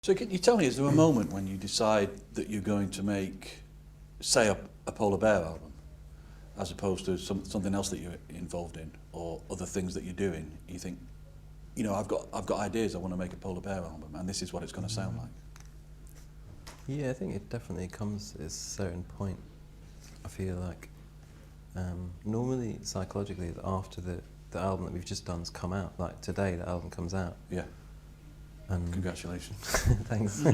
So can you tell me, is there a moment when you decide that you're going to make, say, a Polar Bear album, as opposed to something else that you're involved in, or other things that you're doing? You think, you know, I've got ideas. I want to make a Polar Bear album, and this is what it's going to sound like. Yeah, I think it definitely comes at a certain point. I feel like normally psychologically after the album that we've just done's come out, like today the album comes out. Yeah. And Congratulations. Thanks.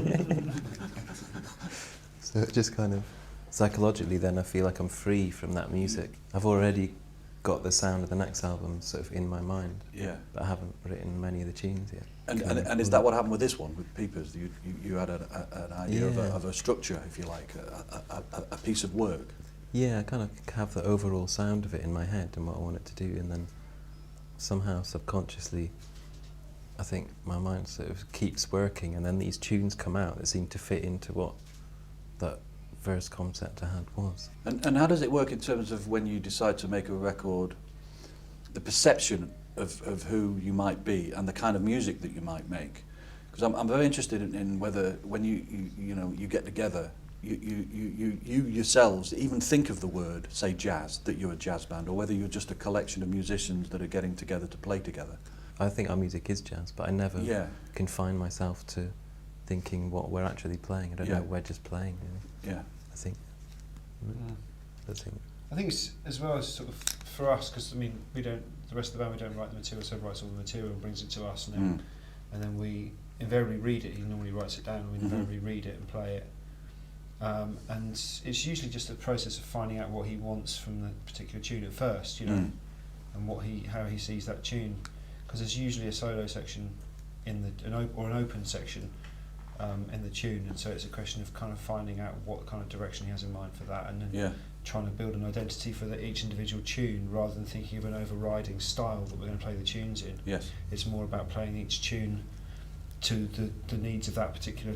So it just kind of psychologically then I feel like I'm free from that music. I've already got the sound of the next album sort of in my mind. Yeah. But I haven't written many of the tunes yet. And is that what happened with this one, with Peepers? You had an idea Yeah. of a structure, if you like, a piece of work. Yeah, I kind of have the overall sound of it in my head and what I want it to do, and then somehow subconsciously I think my mind sort of keeps working, and then these tunes come out that seem to fit into what that first concept I had was. And how does it work in terms of when you decide to make a record, the perception of who you might be and the kind of music that you might make? Because I'm very interested in whether when you get together, you yourselves even think of the word, say jazz, that you're a jazz band, or whether you're just a collection of musicians that are getting together to play together. I think our music is jazz, but I never confine myself to thinking what we're actually playing. I don't know, we're just playing. Really. Yeah. I think. I think it's as well as sort of for us, because I mean the rest of the band, we don't write the material. So writes all the material and brings it to us, and then we invariably read it. He normally writes it down, and we invariably read it and play it. And it's usually just a process of finding out what he wants from the particular tune at first, you know, and how he sees that tune. Because there's usually a solo section in an open section in the tune, and so it's a question of kind of finding out what kind of direction he has in mind for that, and then trying to build an identity for each individual tune, rather than thinking of an overriding style that we're going to play the tunes in. Yes. It's more about playing each tune to the needs of that particular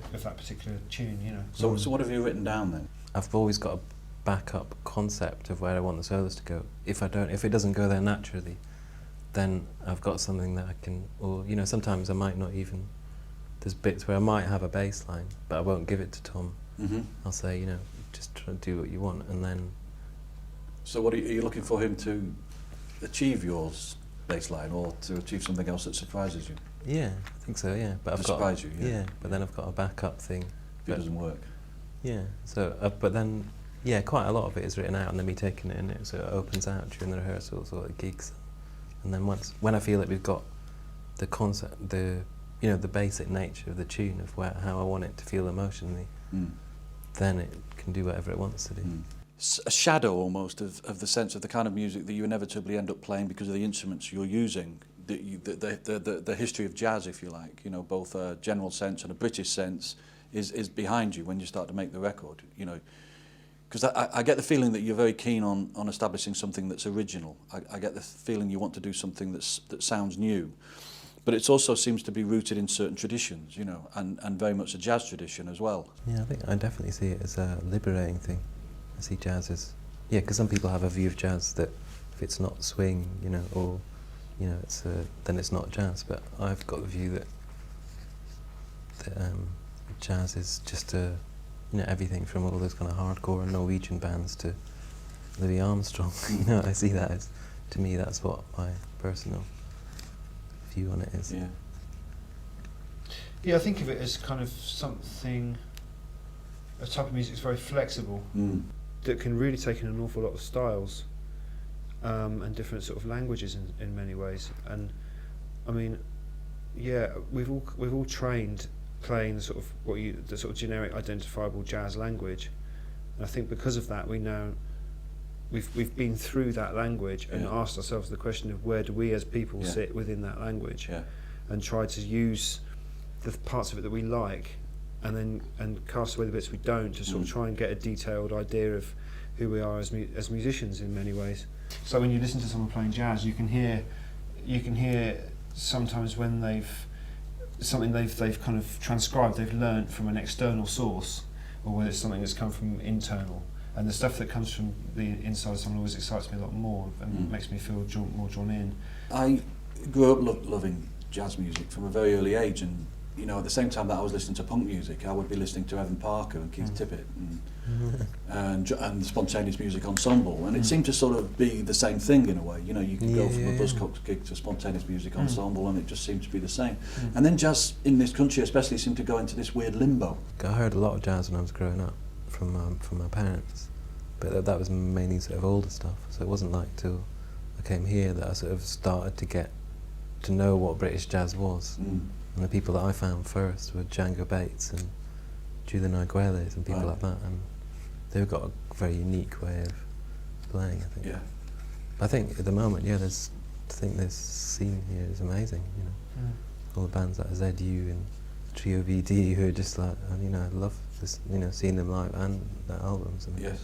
tune, you know. So what have you written down then? I've always got a backup concept of where I want the solos to go. If it doesn't go there naturally, then I've got something that I can, or you know, sometimes I might not even. There's bits where I might have a bass line, but I won't give it to Tom. I'll say, you know, just try to do what you want, and then. So what are you looking for him to achieve, your bass line, or to achieve something else that surprises you? Yeah, I think so. Yeah, but Surprise you. Yeah, but then I've got a backup thing. If it doesn't work. Yeah. So, but then, quite a lot of it is written out, and then me taking it in it, so it opens out during the rehearsals or the gigs. And then when I feel like we've got the concept, the basic nature of the tune of how I want it to feel emotionally, then it can do whatever it wants to do. A shadow almost of the sense of the kind of music that you inevitably end up playing because of the instruments you're using, the history of jazz, if you like, you know, both a general sense and a British sense is behind you when you start to make the record, you know. Because I get the feeling that you're very keen on establishing something that's original. I get the feeling you want to do something that sounds new. But it also seems to be rooted in certain traditions, you know, and very much a jazz tradition as well. Yeah, I think I definitely see it as a liberating thing. I see jazz as... Yeah, because some people have a view of jazz that if it's not swing, you know, or, you know, then it's not jazz. But I've got the view that jazz is just you know, everything from all those kind of hardcore and Norwegian bands to Louis Armstrong. You know, I see that as, to me, that's what my personal view on it is. Yeah. Yeah, I think of it as kind of something, a type of music that's very flexible, that can really take in an awful lot of styles and different sort of languages in many ways. And I mean, yeah, we've all trained playing the sort of generic identifiable jazz language, and I think because of that we've been through that language and asked ourselves the question of where do we as people sit within that language, and try to use the parts of it that we like and cast away the bits we don't, to sort of try and get a detailed idea of who we are as musicians in many ways. So when you listen to someone playing jazz, you can hear sometimes when they've kind of transcribed, they've learnt from an external source, or whether it's something that's come from internal. And the stuff that comes from the inside of someone always excites me a lot more and makes me feel more drawn in. I grew up loving jazz music from a very early age, and you know, at the same time that I was listening to punk music, I would be listening to Evan Parker and Keith Tippett and the Spontaneous Music Ensemble, and it seemed to sort of be the same thing in a way. You know, you could go from a Buzzcocks gig to Spontaneous Music Ensemble, and it just seemed to be the same. And then jazz in this country especially seemed to go into this weird limbo. I heard a lot of jazz when I was growing up from my parents, but that was mainly sort of older stuff, so it wasn't like till I came here that I sort of started to get to know what British jazz was. And the people that I found first were Django Bates and Julian Arguelles and people like that, and they've got a very unique way of playing, I think. Yeah. I think at the moment, this scene here is amazing, you know. All the bands like ZU and Trio VD who are just like, you know, I love this, you know, seeing them live and their albums. And Yes.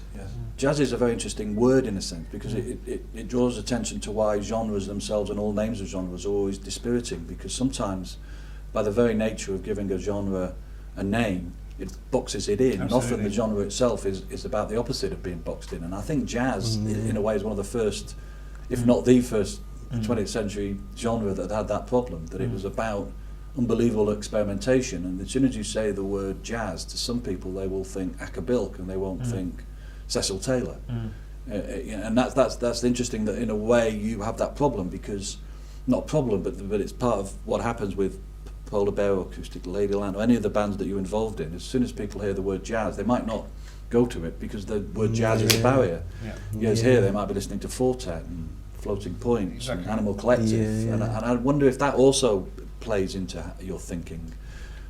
Jazz is a very interesting word in a sense, because it draws attention to why genres themselves and all names of genres are always dispiriting, because sometimes by the very nature of giving a genre a name, it boxes it in. Absolutely. And often the genre itself is about the opposite of being boxed in. And I think jazz, in a way, is one of the first, if not the first, 20th century genre that had that problem, that it was about unbelievable experimentation. And as soon as you say the word jazz, to some people they will think Acker Bilk and they won't think Cecil Taylor. And that's interesting that in a way you have that problem, because, not problem, but it's part of what happens with Polar Bear or Acoustic Ladyland or any of the bands that you're involved in. As soon as people hear the word jazz, they might not go to it because the word jazz is a barrier. Whereas here they might be listening to Fortet and Floating Points and Animal Collective. And I wonder if that also plays into your thinking.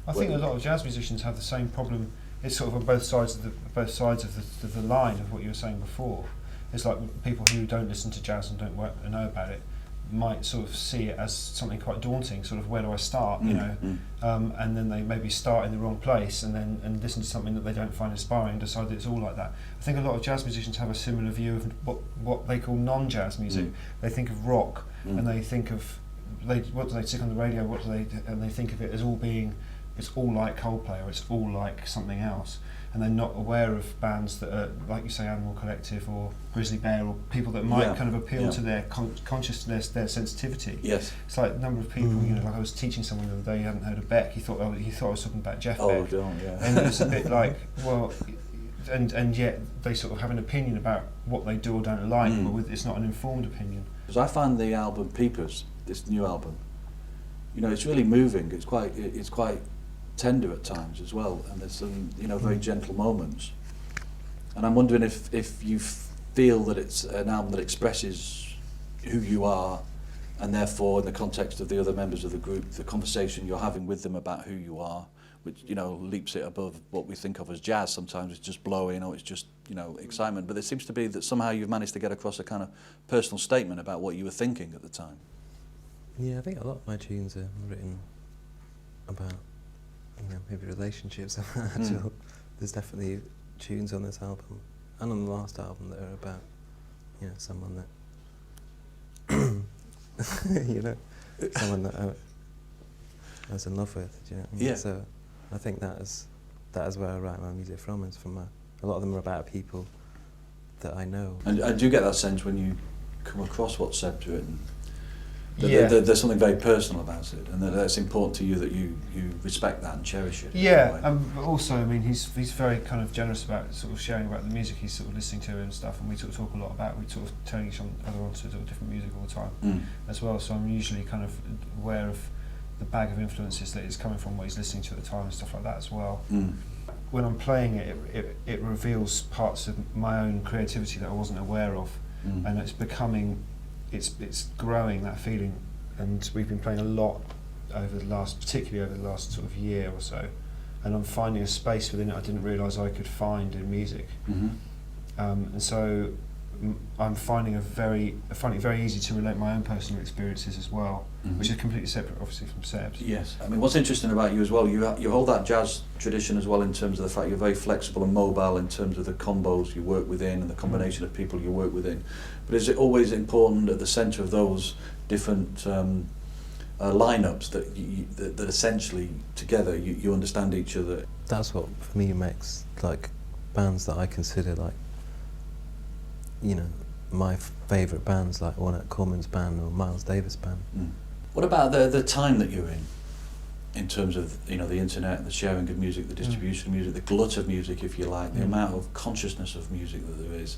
I think a lot of jazz musicians have the same problem. It's sort of on both sides of the line of what you were saying before. It's like people who don't listen to jazz and don't know about it might sort of see it as something quite daunting, sort of where do I start, you know, and then they maybe start in the wrong place and listen to something that they don't find inspiring and decide that it's all like that. I think a lot of jazz musicians have a similar view of what they call non-jazz music. They think of rock and they think of what do they stick on the radio, and they think of it as all being, it's all like Coldplay or it's all like something else, and they're not aware of bands that are, like you say, Animal Collective or Grizzly Bear, or people that might kind of appeal to their consciousness, their sensitivity. Yes. It's like a number of people, you know, like I was teaching someone the other day who hadn't heard of Beck, he thought I was talking about Jeff Beck. And it's a bit like, well, and yet they sort of have an opinion about what they do or don't like, but it's not an informed opinion. Because I find the album Peepers, this new album, you know, it's really moving. It's quite tender at times as well, and there's some, you know, very gentle moments. And I'm wondering if you feel that it's an album that expresses who you are, and therefore in the context of the other members of the group, the conversation you're having with them about who you are, which, you know, leaps it above what we think of as jazz. Sometimes it's just blowing or it's just, you know, excitement, but it seems to be that somehow you've managed to get across a kind of personal statement about what you were thinking at the time. Yeah, I think a lot of my tunes are written about, you know, maybe relationships. There's definitely tunes on this album and on the last album that are about, you know, someone that you know, someone that I was in love with. Do you know what I mean? So I think that is where I write my music from. Is from a lot of them are about people that I know. And I do get that sense when you come across what Seb's written. There's something very personal about it, and that's important to you, that you respect that and cherish it. Yeah, but also, I mean, he's very kind of generous about sort of sharing about the music he's sort of listening to and stuff, and we sort of talk a lot about, we sort of turn each other on to sort of different music all the time as well, so I'm usually kind of aware of the bag of influences that is coming from what he's listening to at the time and stuff like that as well. When I'm playing it reveals parts of my own creativity that I wasn't aware of, and it's becoming, it's growing, that feeling, and we've been playing a lot particularly over the last sort of year or so, and I'm finding a space within it I didn't realise I could find in music. And so I'm finding it very easy to relate my own personal experiences as well, which is completely separate, obviously, from Seb's. Yes, I mean, what's interesting about you as well, you hold that jazz tradition as well, in terms of the fact you're very flexible and mobile in terms of the combos you work within and the combination of people you work within. But is it always important at the centre of those different lineups that essentially together you understand each other? That's what for me makes like bands that I consider like, you know, my favourite bands, like Ornette Coleman's band or Miles Davis' band. What about the time that you're in terms of, you know, the internet, the sharing of music, the distribution of music, the glut of music, if you like, the amount of consciousness of music that there is.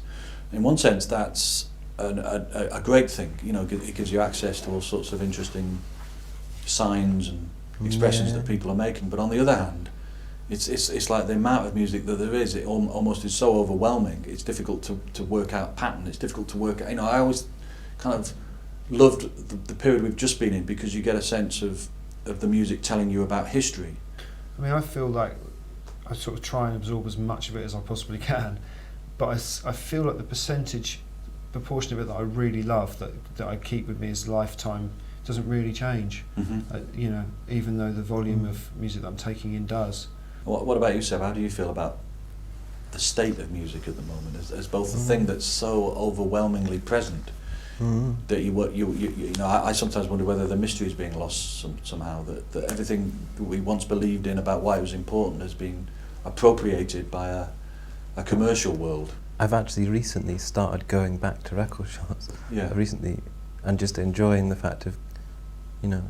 In one sense, that's a great thing. You know, it gives you access to all sorts of interesting signs and expressions that people are making. But on the other hand, it's like the amount of music that there is, it almost is so overwhelming. It's difficult to work out pattern. It's difficult to work out. You know, I always kind of loved the period we've just been in, because you get a sense of the music telling you about history. I mean, I feel like I sort of try and absorb as much of it as I possibly can, but I feel like the proportion of it that I really love, that I keep with me as lifetime, doesn't really change. You know, even though the volume of music that I'm taking in does. What about you, Seb? How do you feel about the state of music at the moment as both a thing that's so overwhelmingly present that you know, I sometimes wonder whether the mystery is being lost somehow, that everything that we once believed in about why it was important has been appropriated by a commercial world. I've actually recently started going back to record shops. Yeah. Recently, and just enjoying the fact of, you know,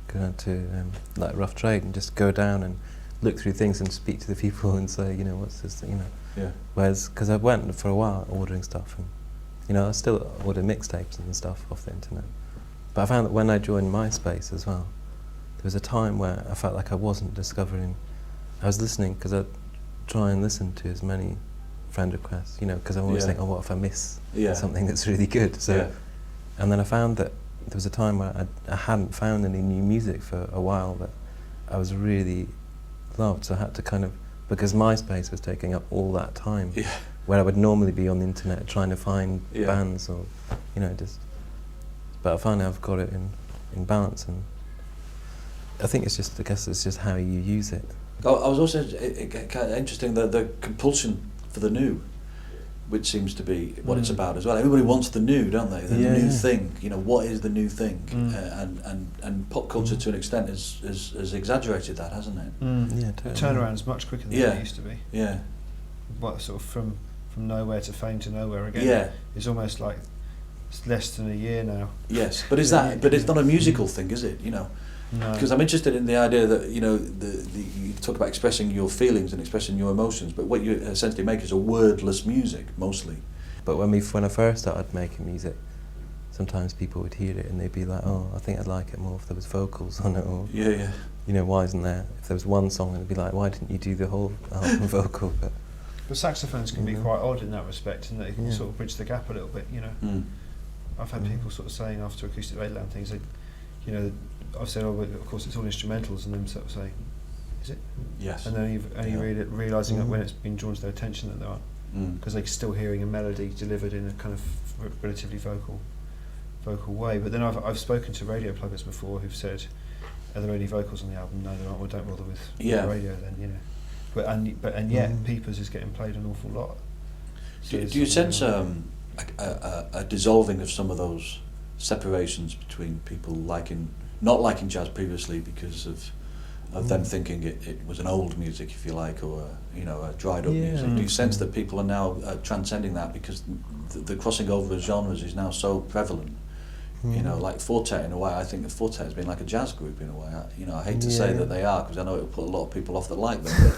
going to like Rough Trade and just go down and look through things and speak to the people and say, you know, what's this, you know. Yeah. Whereas, because I went for a while ordering stuff, and, you know, I still order mixtapes and stuff off the internet. But I found that when I joined MySpace as well, there was a time where I felt like I wasn't discovering. I was listening, because I try and listen to as many friend requests, you know, because I always think, oh, what if I miss something that's really good? So, and then I found that there was a time where I hadn't found any new music for a while that I was really loved, so I had to kind of, because MySpace was taking up all that time, where I would normally be on the internet trying to find bands, or, you know, just, but I find I've got it in balance, and I think it's just, I guess it's just how you use it. I was also kind of interesting the compulsion for the new, which seems to be what it's about as well. Everybody wants the new, don't they? The new thing. You know, what is the new thing? And pop culture to an extent has exaggerated that, hasn't it? Yeah, The totally. turnaround's much quicker than it used to be. Yeah. What, sort of from nowhere to fame to nowhere again. Yeah. It's almost like it's less than a year now. Yes, but is that? But it's not a musical thing, is it? You know. No. Because I'm interested in the idea that, you know, you talk about expressing your feelings and expressing your emotions, but what you essentially make is a wordless music, mostly. But when I first started making music, sometimes people would hear it and they'd be like, oh, I think I'd like it more if there was vocals on it, or, Yeah. you know, why isn't there, if there was one song, it'd be like, why didn't you do the whole album vocal? But saxophones can be quite odd in that respect, and they can sort of bridge the gap a little bit, you know. I've had people sort of saying after Acoustic Ladyland things, they, you know, I've said, oh, well, of course it's all instrumentals, and them sort of say, is it? Yes. And then only realising that when it's been drawn to their attention that they aren't, because they're still hearing a melody delivered in a kind of relatively vocal way. But then I've spoken to radio pluggers before who've said, are there any vocals on the album? No, there aren't. Well, don't bother with radio then, you know. But yet Peepers is getting played an awful lot. So do you sense a dissolving of some of those separations between people not liking jazz previously because of them thinking it was an old music, if you like, or a dried up music? Do you sense that people are now transcending that because the crossing over of genres is now so prevalent? You know, like Fortet, in a way, I think that Fortet has been like a jazz group in a way. I hate to say that they are, because I know it'll put a lot of people off that like them.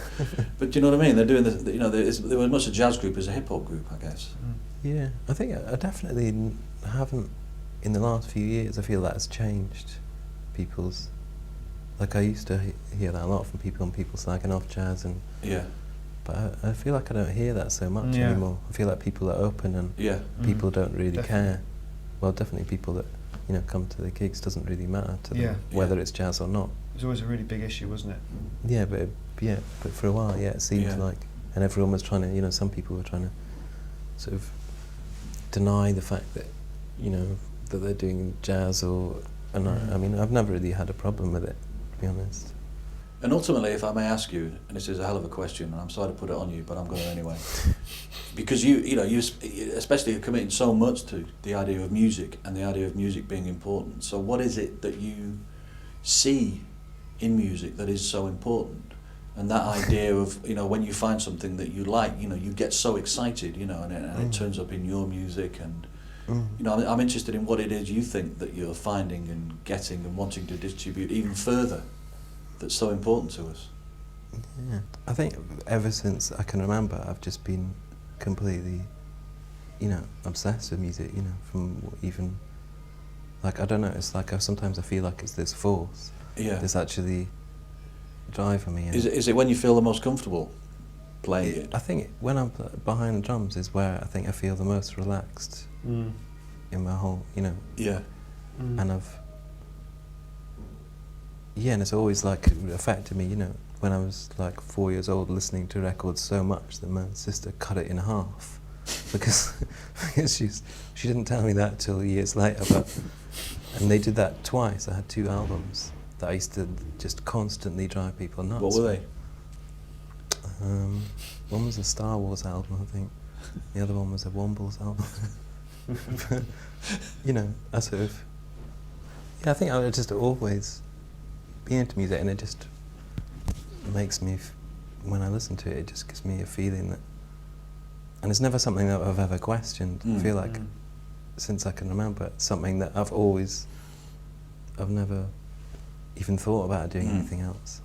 But do you know what I mean? They're doing this. You know, they're as much a jazz group as a hip hop group, I guess. Yeah, I think I definitely haven't. In the last few years, I feel that's changed people's. Like, I used to hear that a lot from people, and people slagging off jazz, and but I feel like I don't hear that so much anymore. I feel like people are open, and people don't really care. Well, definitely people that, you know, come to the gigs, doesn't really matter to them whether it's jazz or not. It was always a really big issue, wasn't it? Yeah, but for a while, it seemed like, and everyone was trying to, you know, some people were trying to sort of deny the fact that, you know, that they're doing jazz, and I mean, I've never really had a problem with it, to be honest. And ultimately, if I may ask you, and this is a hell of a question, and I'm sorry to put it on you, but I'm going to anyway, because you especially are committing so much to the idea of music and the idea of music being important. So what is it that you see in music that is so important? And that idea of, you know, when you find something that you like, you know, you get so excited, you know, and it turns up in your music, and you know, I'm interested in what it is you think that you're finding and getting and wanting to distribute even further that's so important to us. Yeah, I think ever since I can remember, I've just been completely, obsessed with music. From even, like, I don't know. It's like sometimes I feel like it's this force that's actually driving me. Is it when you feel the most comfortable playing it? I think when I'm behind the drums is where I think I feel the most relaxed in my whole, Yeah. and and it's always like affected me, when I was like 4 years old, listening to records so much that my sister cut it in half because she didn't tell me that till years later. And they did that twice. I had 2 albums that I used to just constantly drive people nuts. What were they? One was a Star Wars album, I think. The other one was a Wombles album. I sort of... Yeah, I think I would just always be into music, and it just makes me... when I listen to it, it just gives me a feeling that... And it's never something that I've ever questioned. I feel like, since I can remember, it's something that I've never even thought about doing anything else.